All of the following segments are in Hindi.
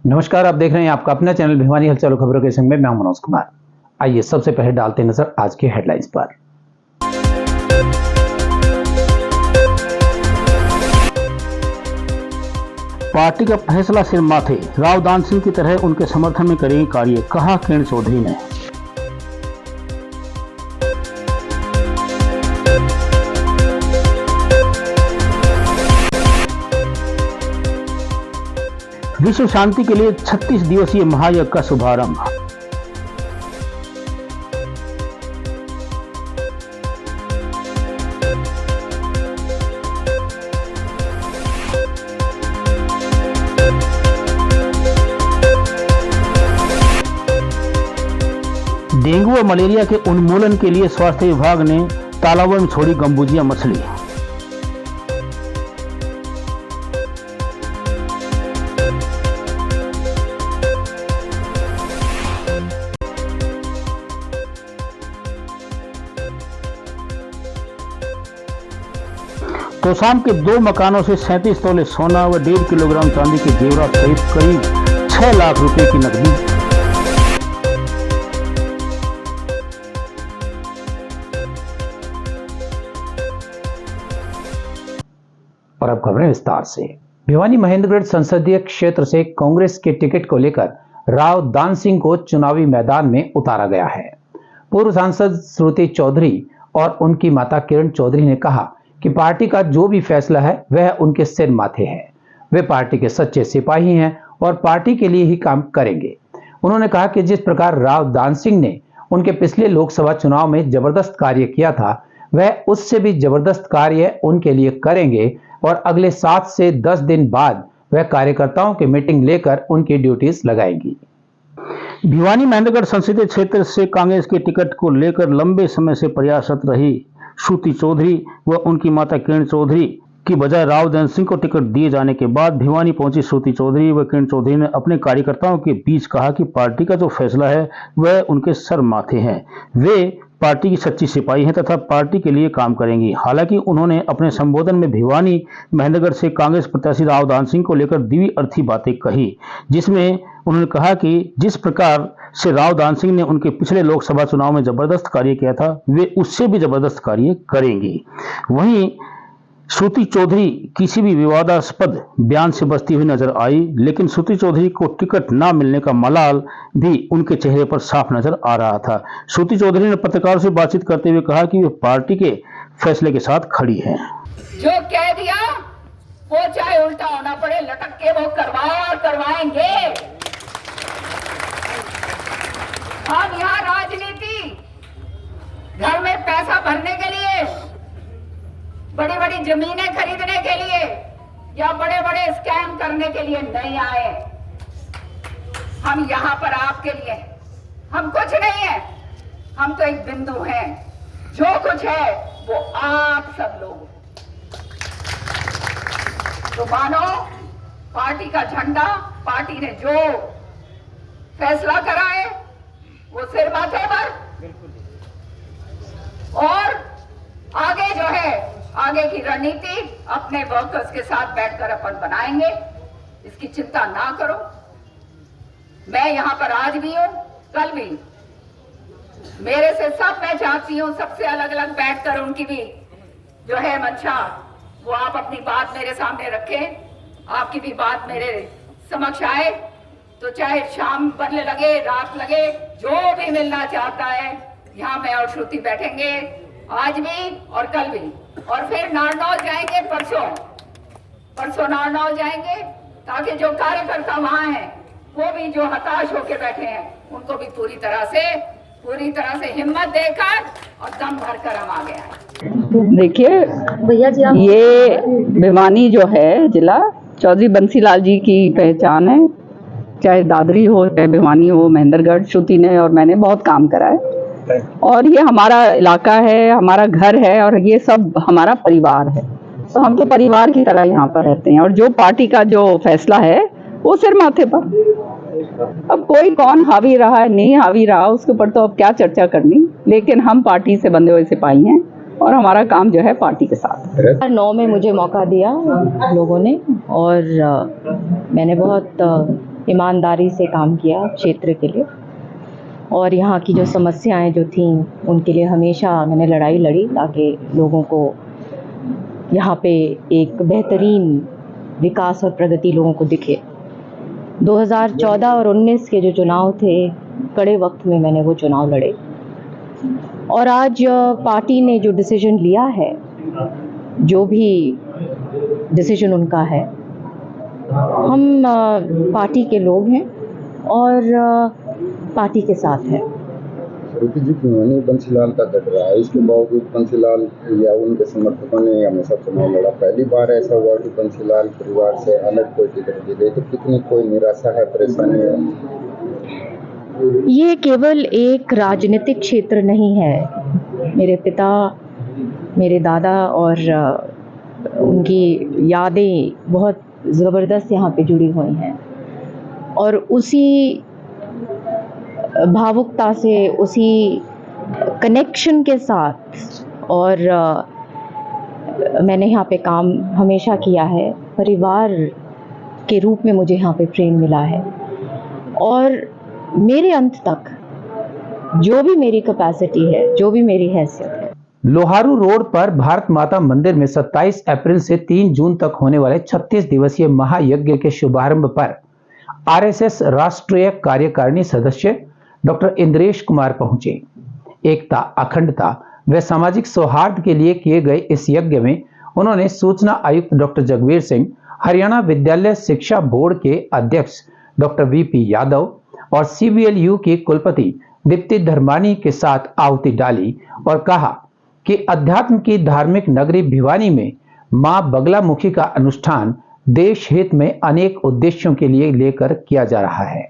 नमस्कार, आप देख रहे हैं आपका अपना चैनल भिवानी हलचल खबरों के संग में मैं मनोज कुमार। आइए सबसे पहले डालते नजर आज के हेडलाइंस पर। पार्टी का फैसला सिर माथे, राव दान सिंह की तरह उनके समर्थन में करेंगे कार्य, कहा किरण चौधरी ने। विश्व शांति के लिए 36 दिवसीय महायज्ञ का शुभारंभ। डेंगू और मलेरिया के उन्मूलन के लिए स्वास्थ्य विभाग ने तालाबों में छोड़ी गंबूजिया मछली। तोशाम के 2 मकानों से 37 तोले सोना व 1.5 किलोग्राम चांदी के जेवरात सहित करीब 6 लाख रुपए की नकदी। और अब खबरें विस्तार से। भिवानी महेंद्रगढ़ संसदीय क्षेत्र से कांग्रेस के टिकट को लेकर राव दान सिंह को चुनावी मैदान में उतारा गया है। पूर्व सांसद श्रुति चौधरी और उनकी माता किरण चौधरी ने कहा कि पार्टी का जो भी फैसला है वह उनके सिर माथे है। वे पार्टी के सच्चे सिपाही हैं और पार्टी के लिए ही काम करेंगे। उन्होंने कहा कि जिस प्रकार राव दान सिंह ने उनके पिछले लोकसभा चुनाव में जबरदस्त कार्य किया था, वह उससे भी जबरदस्त कार्य उनके लिए करेंगे और अगले 7 से 10 दिन बाद वह कार्यकर्ताओं की मीटिंग लेकर उनकी ड्यूटीज लगाएंगी। भिवानी महेंद्रगढ़ संसदीय क्षेत्र से कांग्रेस के टिकट को लेकर लंबे समय से प्रयासरत रही श्रुति चौधरी व उनकी माता किरण चौधरी की बजाय राव दान सिंह को टिकट दिए जाने के बाद भिवानी पहुंची श्रुति चौधरी व किरण चौधरी ने अपने कार्यकर्ताओं के बीच कहा कि पार्टी का जो फैसला है वह उनके सर माथे है। वे पार्टी की सच्ची सिपाही हैं तथा पार्टी के लिए काम करेंगी। हालांकि उन्होंने अपने संबोधन में भिवानी महेंद्रगढ़ से कांग्रेस प्रत्याशी राव दान सिंह को लेकर दिव्य अर्थी बातें कही, जिसमें उन्होंने कहा कि जिस प्रकार से राव दान सिंह ने उनके पिछले लोकसभा चुनाव में जबरदस्त कार्य किया था, वे उससे भी जबरदस्त कार्य करेंगी। वहीं श्रुति चौधरी किसी भी विवादास्पद बयान से बचती हुई नजर आई, लेकिन श्रुति चौधरी को टिकट न मिलने का मलाल भी उनके चेहरे पर साफ नजर आ रहा था। श्रुति चौधरी ने पत्रकारों से बातचीत करते हुए कहा कि वे पार्टी के फैसले के साथ खड़ी हैं। जो कह दिया वो चाहे उल्टा होना पड़े, लटक के वो करवाए और करवाएंगे। हम यहाँ राजनीति घर में पैसा भरने के लिए, बड़ी बड़ी जमीनें खरीदने के लिए या बड़े बड़े स्कैम करने के लिए नहीं आए। हम यहाँ पर आपके लिए, हम कुछ नहीं है, हम तो एक बिंदु हैं। जो कुछ है वो आप सब लोग। तो मानो पार्टी का झंडा, पार्टी ने जो फैसला करा है वो सिर माथे पर, और आगे जो है आगे की रणनीति अपने वर्कर्स के साथ बैठकर अपन बनाएंगे। इसकी चिंता ना करो। मैं यहां पर आज भी हूं, कल भी। मेरे से सब मैं चाहती हूं सबसे अलग अलग बैठकर उनकी भी जो है मंशा, वो आप अपनी बात मेरे सामने रखें, आपकी भी बात मेरे समक्ष आए। तो चाहे शाम बदले लगे, रात लगे, जो भी मिलना चाहता है, यहाँ मैं और श्रुति बैठेंगे आज भी और कल भी। और फिर नारनौल जाएंगे, परसों नारनौल जाएंगे, ताकि जो कार्यकर्ता वहां हैं वो भी जो हताश होकर बैठे हैं उनको भी पूरी तरह से हिम्मत देकर और दम भरकर हम आगे आए। देखिए भैया जी, ये भिवानी जो है जिला चौधरी बंसीलाल जी की पहचान है। चाहे दादरी हो, चाहे भिवानी हो, महेंद्रगढ़ श्रुति ने और मैंने बहुत काम करा है और ये हमारा इलाका है, हमारा घर है और ये सब हमारा परिवार है। तो हम तो परिवार की तरह यहाँ पर रहते हैं और जो पार्टी का जो फैसला है वो सिर माथे पर। अब कोई कौन हावी रहा है, नहीं हावी रहा, उसके ऊपर तो अब क्या चर्चा करनी, लेकिन हम पार्टी से बंधे हुए सिपाही हैं और हमारा काम जो है पार्टी के साथ। 9 में मुझे मौका दिया लोगों ने और मैंने बहुत ईमानदारी से काम किया क्षेत्र के लिए, और यहाँ की जो समस्याएं जो थीं उनके लिए हमेशा मैंने लड़ाई लड़ी ताकि लोगों को यहाँ पे एक बेहतरीन विकास और प्रगति लोगों को दिखे। 2014 और 19 के जो चुनाव थे, कड़े वक्त में मैंने वो चुनाव लड़े, और आज पार्टी ने जो डिसीजन लिया है, जो भी डिसीजन उनका है, हम पार्टी के लोग हैं और पार्टी के साथ हैं। श्रुति जी, भिवानी बंसीलाल का गढ़ रहा है, इसके बावजूद बंसीलाल या उनके समर्थकों ने हमेशा चुनाव लड़ा। पहली बार ऐसा हुआ कि बंसीलाल परिवार से अलग कोई टिकट दी गई, तो कितनी कोई निराशा है, परेशानी है? ये केवल एक राजनीतिक क्षेत्र नहीं है। मेरे पिता, मेरे दादा और उनकी यादें बहुत ज़बरदस्त यहाँ पे जुड़ी हुई हैं, और उसी भावुकता से, उसी कनेक्शन के साथ, और मैंने यहाँ पे काम हमेशा किया है। परिवार के रूप में मुझे यहाँ पे प्रेम मिला है, और मेरे अंत तक जो भी मेरी कैपेसिटी है, जो भी मेरी हैसियत है। लोहारू रोड पर भारत माता मंदिर में 27 अप्रैल से 3 जून तक होने वाले 36 दिवसीय महायज्ञ के शुभारंभ पर आरएसएस राष्ट्रीय कार्यकारिणी सदस्य डॉक्टर इंद्रेश कुमार पहुंचे। एकता, अखंडता व सामाजिक सौहार्द के लिए किए गए इस यज्ञ में उन्होंने सूचना आयुक्त डॉक्टर जगवीर सिंह, हरियाणा विद्यालय शिक्षा बोर्ड के अध्यक्ष डॉक्टर वीपी यादव और सीबीएलयू की कुलपति दीप्ति धर्मानी के साथ आहुति डाली और कहा कि अध्यात्म की धार्मिक नगरी भिवानी में मां बगलामुखी का अनुष्ठान देश हित में अनेक उद्देश्यों के लिए लेकर किया जा रहा है।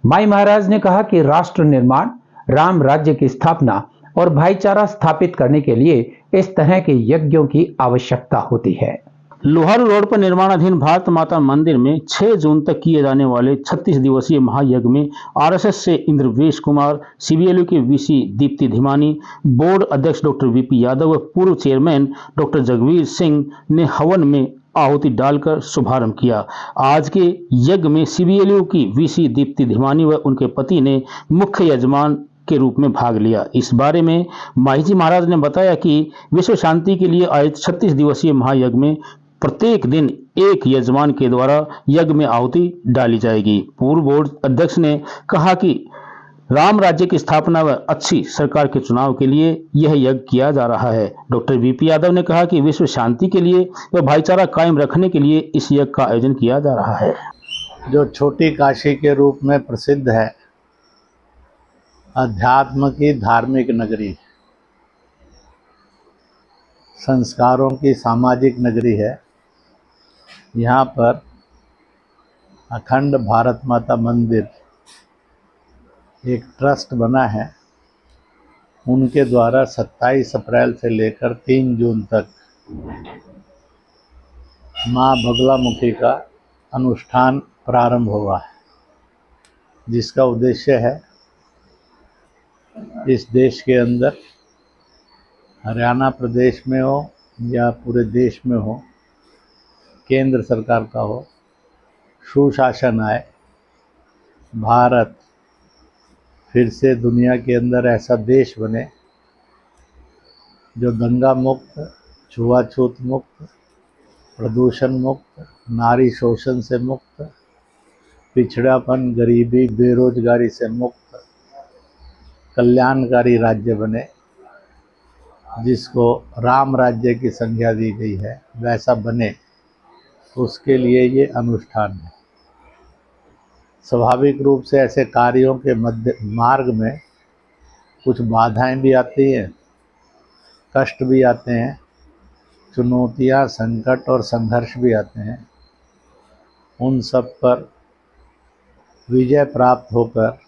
माई महाराज ने कहा कि राष्ट्र निर्माण, राम राज्य की स्थापना और भाईचारा स्थापित करने के लिए इस तरह के यज्ञों की आवश्यकता होती है। लोहारू रोड पर निर्माणाधीन भारत माता मंदिर में 6 जून तक किए जाने वाले 36 दिवसीय महायज्ञ में आरएसएस से इंद्रवेश कुमार, सीबीएलयू के वीसी दीप्ति धीमानी, बोर्ड अध्यक्ष डॉक्टर वीपी यादव व पूर्व चेयरमैन डॉक्टर जगवीर सिंह ने हवन में आहुति डालकर शुभारंभ किया। आज के यज्ञ में सीबीएलयू की वीसी दीप्ति धीमानी व उनके पति ने मुख्य यजमान के रूप में भाग लिया। इस बारे में माई जी महाराज ने बताया कि विश्व शांति के लिए आयोजित 36 दिवसीय महायज्ञ में प्रत्येक दिन एक यजमान के द्वारा यज्ञ में आहुति डाली जाएगी। पूर्व बोर्ड अध्यक्ष ने कहा कि राम राज्य की स्थापना व अच्छी सरकार के चुनाव के लिए यह यज्ञ किया जा रहा है। डॉक्टर वीपी यादव ने कहा कि विश्व शांति के लिए व भाईचारा कायम रखने के लिए इस यज्ञ का आयोजन किया जा रहा है। जो छोटी काशी के रूप में प्रसिद्ध है, अध्यात्म की धार्मिक नगरी, संस्कारों की सामाजिक नगरी है। यहाँ पर अखंड भारत माता मंदिर एक ट्रस्ट बना है। उनके द्वारा 27 अप्रैल से लेकर 3 जून तक माँ बगलामुखी का अनुष्ठान प्रारंभ हुआ है, जिसका उद्देश्य है इस देश के अंदर, हरियाणा प्रदेश में हो या पूरे देश में हो, केंद्र सरकार का हो, सुशासन आए। भारत फिर से दुनिया के अंदर ऐसा देश बने जो दंगा मुक्त, छुआछूत मुक्त, प्रदूषण मुक्त, नारी शोषण से मुक्त, पिछड़ापन, गरीबी, बेरोजगारी से मुक्त, कल्याणकारी राज्य बने, जिसको राम राज्य की संज्ञा दी गई है, वैसा बने। उसके लिए ये अनुष्ठान है। स्वाभाविक रूप से ऐसे कार्यों के मार्ग में कुछ बाधाएं भी आती हैं, कष्ट भी आते हैं, चुनौतियां, संकट और संघर्ष भी आते हैं। उन सब पर विजय प्राप्त होकर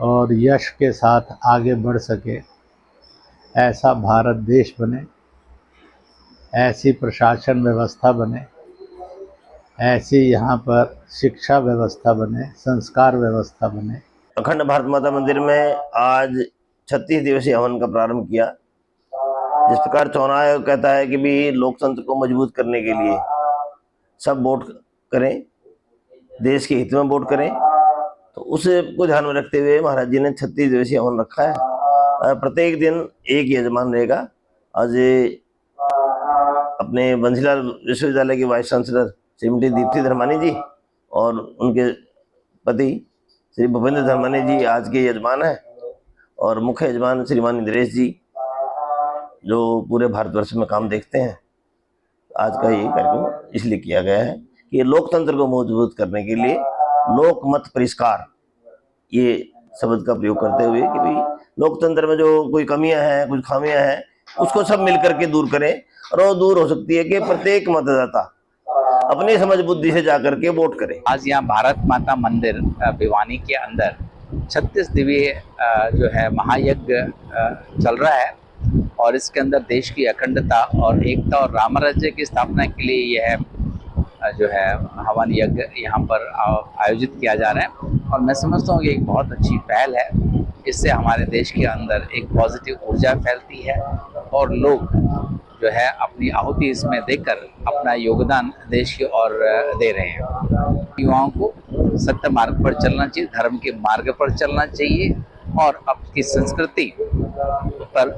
और यश के साथ आगे बढ़ सके, ऐसा भारत देश बने, ऐसी प्रशासन व्यवस्था बने, ऐसी यहाँ पर शिक्षा व्यवस्था बने, संस्कार व्यवस्था बने। अखंड भारत माता मंदिर में आज 36 दिवसीय हवन का प्रारंभ किया। जिस प्रकार चुनाव आयोग कहता है कि भी लोकतंत्र को मजबूत करने के लिए सब वोट करें, देश के हित में वोट करें। तो उसे को ध्यान में रखते हुए महाराज जी ने 36 दिवसीय हवन रखा है। प्रत्येक दिन एक यजमान रहेगा। आज अपने बंसीलाल विश्वविद्यालय के वाइस चांसलर श्रीमती दीप्ति धर्मानी जी और उनके पति श्री भूपेंद्र धर्मानी जी आज के यजमान हैं, और मुख्य यजमान श्रीमान इंद्रेश जी जो पूरे भारतवर्ष में काम देखते हैं। आज का ये कार्यक्रम इसलिए किया गया है कि लोकतंत्र को मजबूत करने के लिए लोकमत परिष्कार, ये शब्द का प्रयोग करते हुए कि भाई लोकतंत्र में जो कोई कमियां हैं, कुछ खामियां हैं, उसको सब मिलकर के दूर करें। और वो दूर हो सकती है कि प्रत्येक मतदाता अपनी समझ बुद्धि से जाकर के वोट करे। आज यहाँ भारत माता मंदिर भिवानी के अंदर 36 दिवसीय जो है महायज्ञ चल रहा है, और इसके अंदर देश की अखंडता और एकता और रामराज्य की स्थापना के लिए यह जो है हवन यज्ञ यहाँ पर आयोजित किया जा रहा है। और मैं समझता हूँ कि एक बहुत अच्छी पहल है। इससे हमारे देश के अंदर एक पॉजिटिव ऊर्जा फैलती है और लोग जो है अपनी आहुति इसमें देकर अपना योगदान देश की ओर दे रहे हैं। युवाओं को सत्य मार्ग पर चलना चाहिए, धर्म के मार्ग पर चलना चाहिए और अपनी संस्कृति पर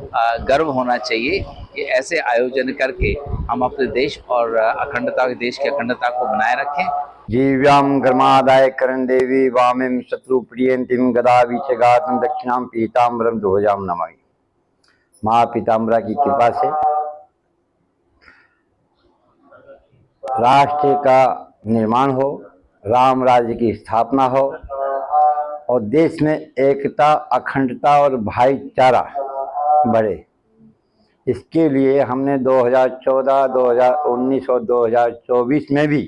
गर्व होना चाहिए कि ऐसे आयोजन करके हम अपने देश और अखंडता, देश की अखंडता को बनाए रखें। जीव्याम कर्मादाय करण देवी वामिम शत्रु प्रियंतिम गदा विचगातम दक्षिणाम पीताम्बरम ध्वजाम नमामि। माँ पीताम्बरा की कृपा से राष्ट्र का निर्माण हो, राम राज्य की स्थापना हो और देश में एकता, अखंडता और भाईचारा बढ़े। इसके लिए हमने 2014, 2019 और 2024 में भी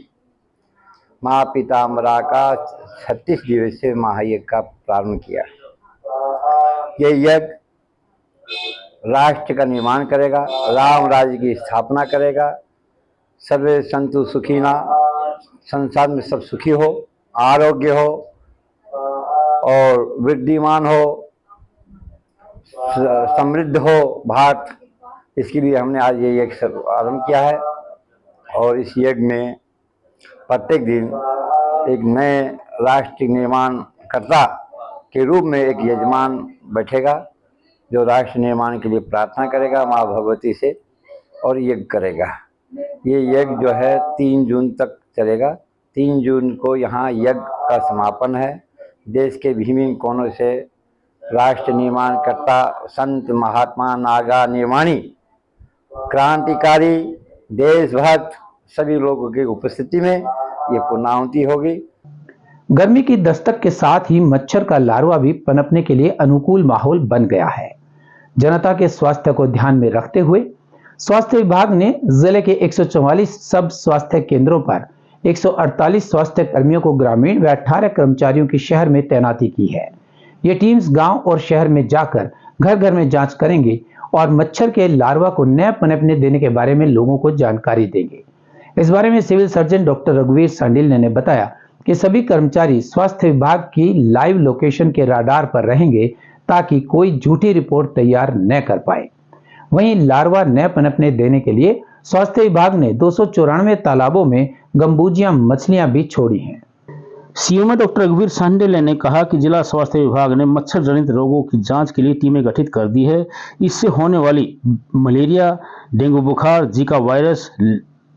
माँ पीताम्बरा का 36 दिवसीय महायज्ञ का प्रारंभ किया। ये यज्ञ राष्ट्र का निर्माण करेगा, राम राज्य की स्थापना करेगा, सर्वे संतु सुखीना, संसार में सब सुखी हो, आरोग्य हो और वृद्धिमान हो, समृद्ध हो भारत। इसके लिए हमने आज ये यज्ञ आरंभ किया है। और इस यज्ञ में प्रत्येक दिन एक नए राष्ट्र निर्माण कर्ता के रूप में एक यजमान बैठेगा जो राष्ट्र निर्माण के लिए प्रार्थना करेगा माँ भगवती से और यज्ञ करेगा। ये यज्ञ जो है 3 जून तक चलेगा। 3 जून को यहाँ यज्ञ का समापन है। देश के विभिन्न कोनों से राष्ट्र निर्माण कर्ता, संत, महात्मा, नागा निर्माणी, क्रांतिकारी, देशभक्त सभी लोगों की उपस्थिति में ये पूर्णाहुति होगी। गर्मी की दस्तक के साथ ही मच्छर का लार्वा भी पनपने के लिए अनुकूल माहौल बन गया है। जनता के स्वास्थ्य को ध्यान में रखते हुए स्वास्थ्य विभाग ने जिले के 144 सब स्वास्थ्य केंद्रों पर 148 स्वास्थ्य कर्मियों को ग्रामीण व 18 कर्मचारियों की शहर में तैनाती की है। ये टीम्स गांव और शहर में जाकर घर घर में जांच करेंगे और मच्छर के लार्वा को न पनपने देने के बारे में लोगों को जानकारी देंगे। इस बारे में सिविल सर्जन डॉक्टर रघुवीर सांडिल ने बताया कि सभी कर्मचारी स्वास्थ्य विभाग की लाइव लोकेशन के राडार पर रहेंगे ताकि कोई झूठी रिपोर्ट तैयार न कर पाए। वहीं लार्वा न पनपने देने के लिए स्वास्थ्य विभाग ने 294 तालाबों में गंबूजिया मछलियां भी छोड़ी हैं। सीएमओ डॉक्टर रघुवीर सांडिल ने कहा कि जिला स्वास्थ्य विभाग ने मच्छर जनित रोगों की जांच के लिए टीमें गठित कर दी है। इससे होने वाली मलेरिया, डेंगू बुखार, जीका वायरस,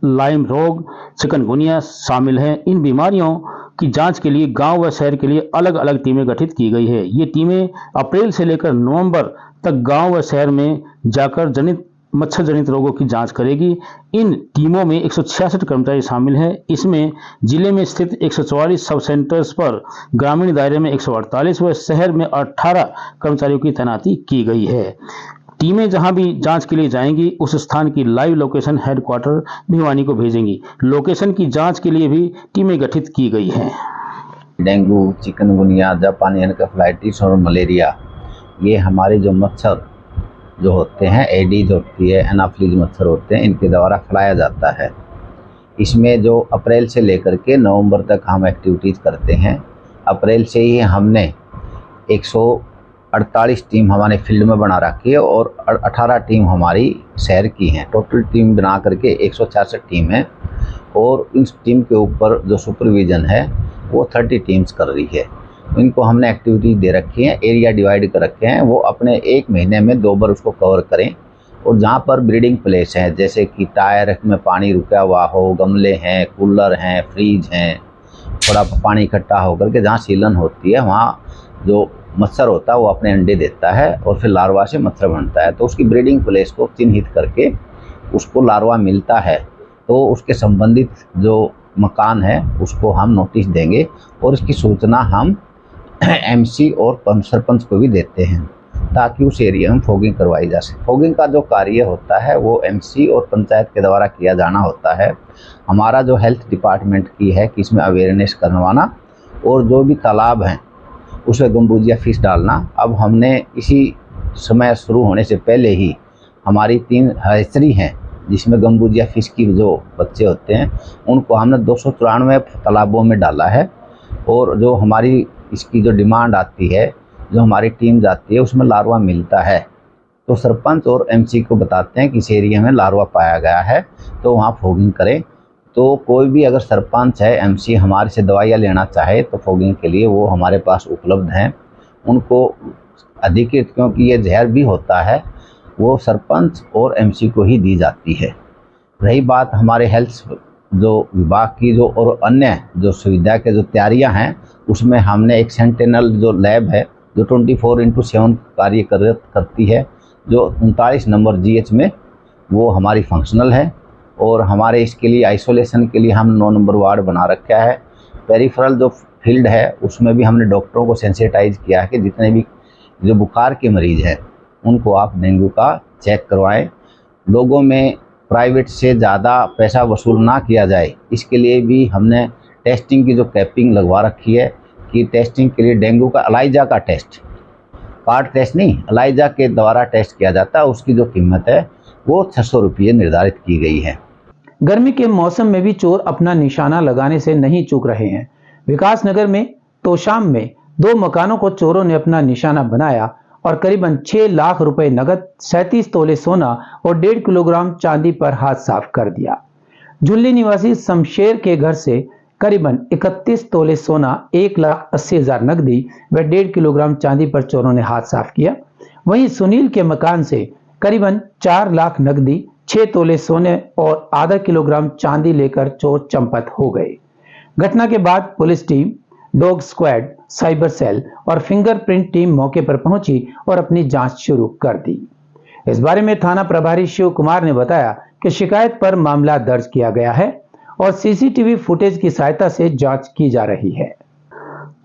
लाइम रोग, चिकनगुनिया शामिल हैं। इन बीमारियों की जांच के लिए गांव व शहर के लिए अलग अलग टीमें गठित की गई है। ये टीमें अप्रैल से लेकर नवंबर तक गांव व शहर में जाकर मच्छर जनित रोगों की जांच करेगी। इन टीमों में 166 कर्मचारी शामिल हैं। इसमें जिले में स्थित 144 सब सेंटर्स पर ग्रामीण दायरे में 148 व शहर में 18 कर्मचारियों की तैनाती की गई है। टीमें जहां भी जांच के लिए जाएंगी उस स्थान की लाइव लोकेशन हेडक्वार्टर भिवानी को भेजेंगी। लोकेशन की जांच के लिए भी टीमें गठित की गई हैं। डेंगू, चिकनगुनिया, जापानी एनकेफेलाइटिस और मलेरिया, ये हमारे जो मच्छर जो होते हैं, एडीज होती है, एनाफ्लीज मच्छर होते हैं, इनके द्वारा फैलाया जाता है। इसमें जो अप्रैल से लेकर के नवंबर तक हम एक्टिविटीज़ करते हैं। अप्रैल से ही हमने 148 टीम हमारे फील्ड में बना रखी है और 18 टीम हमारी शहर की हैं। टोटल टीम बना करके 166 टीम है और इस टीम के ऊपर जो सुपरविज़न है वो 30 टीम्स कर रही है। इनको हमने एक्टिविटी दे रखी है, एरिया डिवाइड कर रखे हैं, वो अपने 1 महीने में 2 बार उसको कवर करें। और जहाँ पर ब्रीडिंग प्लेस है, जैसे कि टायर में पानी रुका हुआ हो, गमले हैं, कूलर हैं, फ्रीज हैं, थोड़ा पानी इकट्ठा होकर के जहाँ सीलन होती है वहाँ जो मच्छर होता है वो अपने अंडे देता है और फिर लार्वा से मच्छर बनता है। तो उसकी ब्रीडिंग प्लेस को चिन्हित करके उसको लार्वा मिलता है तो उसके संबंधित जो मकान है उसको हम नोटिस देंगे और इसकी सूचना हम एमसी और सरपंच को भी देते हैं ताकि उस एरिया में फॉगिंग करवाई जा सके। फॉगिंग का जो कार्य होता है वो एमसी और पंचायत के द्वारा किया जाना होता है। हमारा जो हेल्थ डिपार्टमेंट की है कि इसमें अवेयरनेस करवाना और जो भी तालाब हैं उसमें गम्बूजिया फिश डालना। अब हमने इसी समय शुरू होने से पहले ही हमारी 3 हैचरी हैं जिसमें गम्बूजिया फिश की जो बच्चे होते हैं उनको हमने 294 तालाबों में डाला है। और जो हमारी इसकी जो डिमांड आती है, जो हमारी टीम जाती है उसमें लार्वा मिलता है तो सरपंच और एमसी को बताते हैं कि इस एरिया में लार्वा पाया गया है तो वहाँ फॉगिंग करें। तो कोई भी अगर सरपंच है, एमसी हमारे से दवाइयाँ लेना चाहे तो फॉगिंग के लिए वो हमारे पास उपलब्ध हैं। उनको अधिकृत, क्योंकि ये जहर भी होता है, वो सरपंच और एमसी को ही दी जाती है। रही बात हमारे हेल्थ जो विभाग की जो और अन्य जो सुविधा के जो तैयारियां हैं उसमें हमने एक सेंटिनल जो लैब है जो 24/7 कार्य करती है, जो 39 नंबर GH में वो हमारी फंक्शनल है। और हमारे इसके लिए आइसोलेशन के लिए हम 9 नंबर वार्ड बना रखा है। पेरिफेरल जो फील्ड है उसमें भी हमने डॉक्टरों को सेंसिटाइज किया है कि जितने भी जो बुखार के मरीज़ हैं उनको आप डेंगू का चेक करवाएं। लोगों में प्राइवेट से ज़्यादा पैसा वसूल ना किया जाए, इसके लिए भी हमने टेस्टिंग की जो कैपिंग लगवा रखी है कि टेस्टिंग के लिए डेंगू का अलाइजा का टेस्ट, कार्ड टेस्ट नहीं, अलाइजा के द्वारा टेस्ट किया जाता है। उसकी जो कीमत है वो 600 रुपये निर्धारित की गई है। गर्मी के मौसम में भी चोर अपना निशाना लगाने से नहीं चूक रहे हैं। विकास नगर में तोशाम में 2 मकानों को चोरों ने अपना निशाना बनाया और करीबन 6 लाख रुपए नगद, 37 तोले सोना और 1.5 किलोग्राम चांदी पर हाथ साफ कर दिया। झुल्ली निवासी शमशेर के घर से करीबन 31 तोले सोना, 1,80,000 नकदी व 1.5 किलोग्राम चांदी पर चोरों ने हाथ साफ किया। वहीं सुनील के मकान से करीबन 4 लाख नकदी, 6 तोले सोने और आधा किलोग्राम चांदी लेकर चोर चंपत हो गए। घटना के बाद police team, dog squad, cyber cell और फिंगरप्रिंट टीम मौके पर पहुंची और अपनी जांच शुरू कर दी। इस बारे में थाना प्रभारी शिव कुमार ने बताया कि शिकायत पर मामला दर्ज किया गया है और सीसीटीवी फुटेज की सहायता से जांच की जा रही है।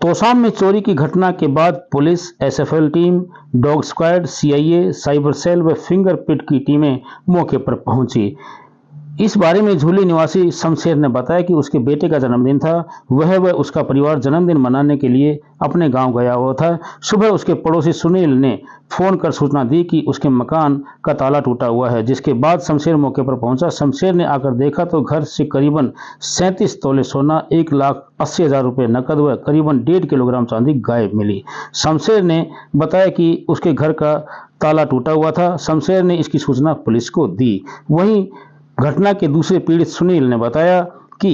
तोशाम में चोरी की घटना के बाद police, SFL team, dog squad, CIA, cyber cell व फिंगरप्रिंट की टीमें मौके पर पहुंची। इस बारे में झूली निवासी शमशेर ने बताया कि उसके बेटे का जन्मदिन था। वह व उसका परिवार जन्मदिन मनाने के लिए अपने गांव गया हुआ था। सुबह उसके पड़ोसी सुनील ने फोन कर सूचना दी कि उसके मकान का ताला टूटा हुआ है, जिसके बाद शमशेर मौके पर पहुंचा। शमशेर ने आकर देखा तो घर से करीबन 37 तोले सोना, 1,80,000 रुपये नकद व करीबन 1.5 किलोग्राम चांदी गायब मिली। शमशेर ने बताया कि उसके घर का ताला टूटा हुआ था। शमशेर ने इसकी सूचना पुलिस को दी। वहीं घटना के दूसरे पीड़ित सुनील ने बताया कि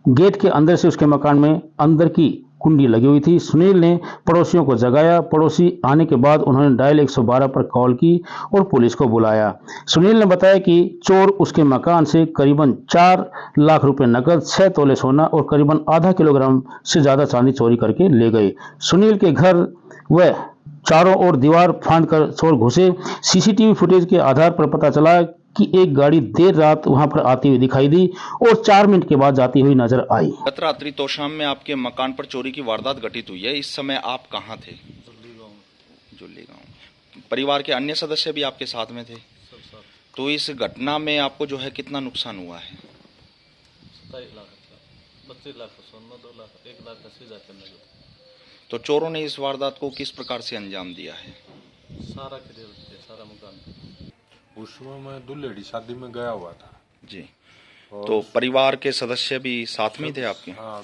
गेट के अंदर से उसके मकान में अंदर की कुंडी लगी हुई थी। सुनील ने पड़ोसियों को जगाया। पड़ोसी आने के बाद उन्होंने डायल 112 पर कॉल की और पुलिस को बुलाया। सुनील ने बताया कि चोर उसके मकान से करीबन 4 लाख रुपए नकद, 6 तोले सोना और करीबन आधा किलोग्राम से ज्यादा चांदी चोरी करके ले गए। सुनील के घर व चारों ओर दीवार फांदकर चोर घुसे। सीसीटीवी फुटेज के आधार पर पता चला कि एक गाड़ी देर रात वहां पर आती हुई दिखाई दी और 4 मिनट के बाद जाती हुई नजर आई। गत रात्रि तोशाम में आपके मकान पर चोरी की वारदात घटित हुई है। इस समय आप कहां थे? जुल्ली गांव। परिवार के अन्य सदस्य भी आपके साथ में थे? तो इस घटना में आपको जो है कितना नुकसान हुआ है? 27 लाख, 32 लाख सोना, 2 लाख, 1,80,000 नगद। तो चोरों ने इस वारदात को किस प्रकार से अंजाम दिया है? सारा सारा मकान उसमें मैं दुल्हड़ी शादी में गया हुआ था जी। तो परिवार के सदस्य भी साथ में थे आपके? हाँ,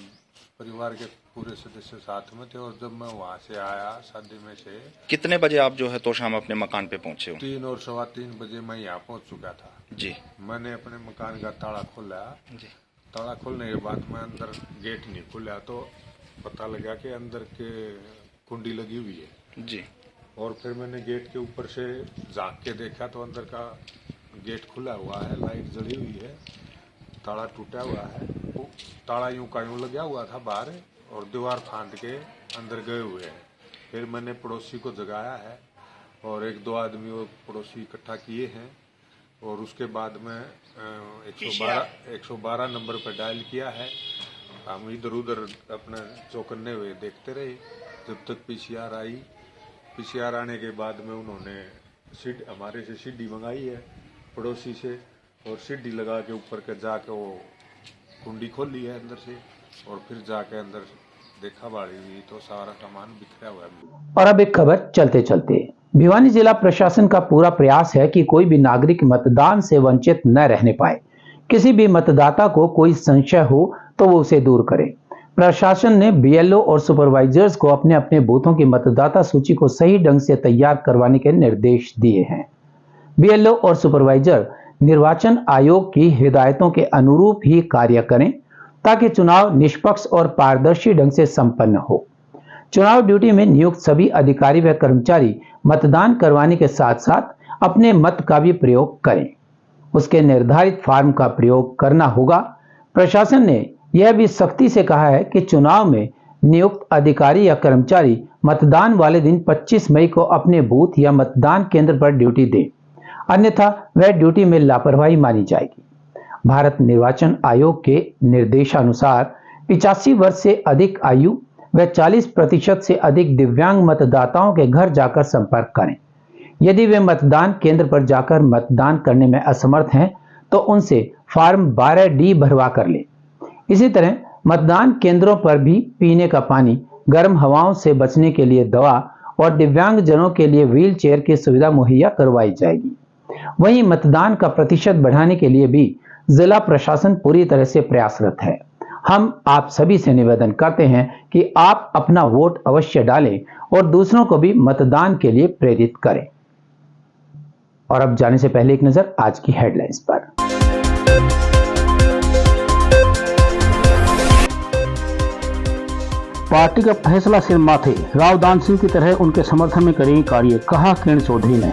परिवार के पूरे सदस्य साथ में थे। और जब मैं वहाँ से आया शादी में से, कितने बजे आप जो है तोशाम अपने मकान पे पहुंचे हो? 3 और 3:15 बजे मैं यहाँ पहुँच चुका था जी। मैंने अपने मकान का ताला खोला जी। ताला खोलने के बाद मैं अंदर गेट नहीं खुला तो पता लगा कि अंदर के कुंडी लगी हुई है जी। और फिर मैंने गेट के ऊपर से झांक के देखा तो अंदर का गेट खुला हुआ है, लाइट जली हुई है, ताला टूटा हुआ है, वो ताला यूं का यूं लगा हुआ था बाहर और दीवार फांद के अंदर गए हुए हैं। फिर मैंने पड़ोसी को जगाया है और 1-2 आदमी वो पड़ोसी इकट्ठा किए हैं और उसके बाद में 112 नंबर पर डायल किया है। हम इधर उधर अपने चौकन्ने हुए देखते रहे जब तक पीसीआर आई। पीसीआर आने के बाद में उन्होंने हमारे से सीढ़ी मंगाई है पड़ोसी से और सीढ़ी लगा के ऊपर के जाके वो कुंडी खोली है अंदर से और फिर जाके अंदर देखा बाड़ी हुई तो सारा सामान बिखरा हुआ है। और अब एक खबर चलते चलते, भिवानी जिला प्रशासन का पूरा प्रयास है कि कोई भी नागरिक मतदान से वंचित न रहने पाए। किसी भी मतदाता को कोई संशय हो तो वो उसे दूर करे। प्रशासन ने बीएलओ और सुपरवाइजर्स को अपने अपने बूथों की मतदाता सूची को सही ढंग से तैयार करवाने के निर्देश दिए हैं। बीएलओ और सुपरवाइजर निर्वाचन आयोग की हिदायतों के अनुरूप ही कार्य करें ताकि चुनाव निष्पक्ष और पारदर्शी ढंग से संपन्न हो। चुनाव ड्यूटी में नियुक्त सभी अधिकारी व कर्मचारी मतदान करवाने के साथ साथ अपने मत का भी प्रयोग करें। उसके निर्धारित फॉर्म का प्रयोग करना होगा। प्रशासन ने यह भी सख्ती से कहा है कि चुनाव में नियुक्त अधिकारी या कर्मचारी मतदान वाले दिन 25 मई को अपने बूथ या मतदान केंद्र पर ड्यूटी दें, अन्यथा वह ड्यूटी में लापरवाही मानी जाएगी। भारत निर्वाचन आयोग के निर्देशानुसार 85 वर्ष से अधिक आयु व 40% से अधिक दिव्यांग मतदाताओं के घर जाकर संपर्क करें। यदि वे मतदान केंद्र पर जाकर मतदान करने में असमर्थ हैं तो उनसे फॉर्म 12D भरवा कर लें। इसी तरह मतदान केंद्रों पर भी पीने का पानी, गर्म हवाओं से बचने के लिए दवा और दिव्यांग जनों के लिए व्हील चेयर की सुविधा मुहैया करवाई जाएगी। वहीं मतदान का प्रतिशत बढ़ाने के लिए भी जिला प्रशासन पूरी तरह से प्रयासरत है। हम आप सभी से निवेदन करते हैं कि आप अपना वोट अवश्य डालें और दूसरों को भी मतदान के लिए प्रेरित करें। और अब जाने से पहले एक नजर आज की हेडलाइंस पर। पार्टी का फैसला सिर माथे, राव दान सिंह की तरह उनके समर्थन में करेंगे कार्य, कहा किरण चौधरी ने।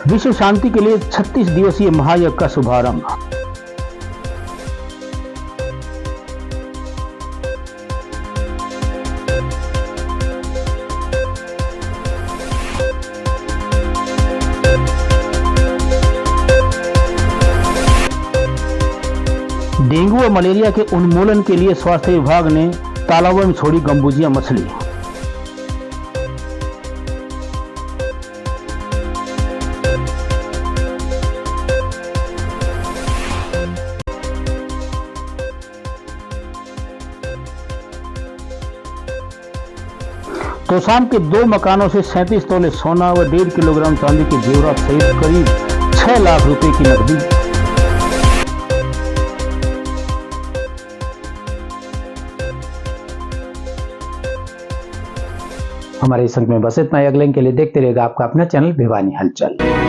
विश्व शांति के लिए 36 दिवसीय महायज्ञ का शुभारंभ। डेंगू और मलेरिया के उन्मूलन के लिए स्वास्थ्य विभाग ने तालाबों में छोड़ी गंबूजिया मछली। तोशाम के 2 मकानों से 37 तोले सोना व 1.5 किलोग्राम चांदी के जेवरात सहित करीब 6 लाख रुपए की नकदी। हमारे इस अंक में बस इतना ही। अगले अंक के लिए देखते रहेगा आपका अपना चैनल भिवानी हलचल।